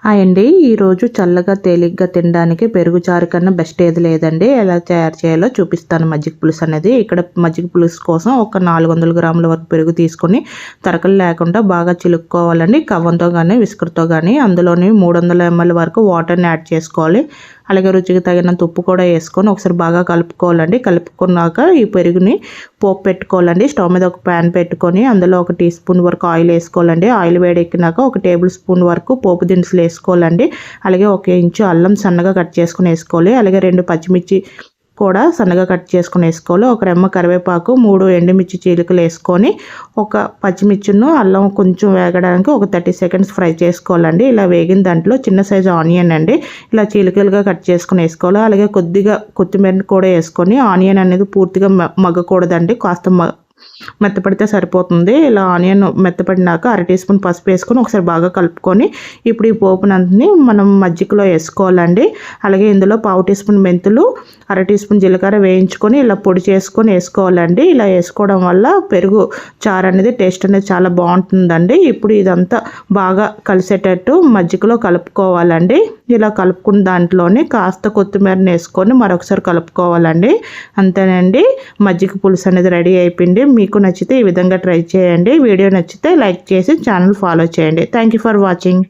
Hi అండి. ఈరోజు చల్లగా తేలిగ్గా తినడానికి పెరుగు చారు కన్నా బెస్ట్ ఏది లేదండి. ఎలా తయారు చేయాలో చూపిస్తాను. మజ్జిగ పులుసు అనేది ఇక్కడ మజ్జిగ పులుసు కోసం ఒక 400 గ్రాముల వరకు పెరుగు తీసుకొని తరకలు లేకుండా బాగా చిలుక్కోవాలండి. కవ్వంతో కానీ విస్కర్తో కానీ అందులోని 300 ml వరకు వాటర్ని యాడ్ చేసుకోవాలి. అలాగే రుచికి తగినంత ఉప్పు కూడా వేసుకొని ఒకసారి బాగా కలుపుకోవాలండి. కలుపుకున్నాక ఈ పెరుగుని పోపు పెట్టుకోవాలండి. స్టవ్ మీద ఒక ప్యాన్ పెట్టుకొని అందులో ఒక టీ స్పూన్ వరకు ఆయిల్ వేసుకోవాలండి. ఆయిల్ వేడెక్కినాక ఒక టేబుల్ స్పూన్ వరకు పోపు దినుసులు వేసుకోవాలండి. అలాగే 1 ఇంచు అల్లం సన్నగా కట్ చేసుకుని వేసుకోవాలి. అలాగే 2 పచ్చిమిర్చి కూడా సన్నగా కట్ చేసుకుని వేసుకోవాలి. ఒక రెమ్మ కరివేపాకు, 3 ఎండుమిర్చి చీలికలు వేసుకొని ఒక పచ్చిమిర్చిను అల్లం కొంచెం వేగడానికి ఒక 30 సెకండ్స్ ఫ్రై చేసుకోవాలండి. ఇలా వేగిన దాంట్లో చిన్న సైజు ఆనియన్ అండి ఇలా చీలికలుగా కట్ చేసుకుని వేసుకోవాలి. అలాగే కొద్దిగా కొత్తిమీర కూడా వేసుకొని ఆనియన్ అనేది పూర్తిగా మగ్గకూడదండి, కాస్త మెత్తపడితే సరిపోతుంది. ఇలా ఆనియన్ మెత్తపడినాక 1/2 టీ స్పూన్ పసుపు వేసుకొని ఒకసారి బాగా కలుపుకొని ఇప్పుడు ఈ పోపునంతని మనం మజ్జిగలో వేసుకోవాలండి. అలాగే ఇందులో 1/2 టీ స్పూన్ మెంతులు, 1/2 టీ స్పూన్ జీలకర్ర వేయించుకొని ఇలా పొడి చేసుకొని వేసుకోవాలండి. ఇలా వేసుకోవడం వల్ల పెరుగు చారు అనేది టేస్ట్ అనేది చాలా బాగుంటుందండి. ఇప్పుడు ఇదంతా బాగా కలిసేటట్టు మజ్జిగలో కలుపుకోవాలండి. ఇలా కలుపుకున్న దాంట్లోనే కాస్త కొత్తిమీరని వేసుకొని మరొకసారి కలుపుకోవాలండి. అంతేనండి, మజ్జిగ పులుసు అనేది రెడీ అయిపోయింది. మీకు నచ్చితే ఈ విధంగా ట్రై చేయండి. వీడియో నచ్చితే లైక్ చేసి ఛానల్ ఫాలో చేయండి. Thank you for watching.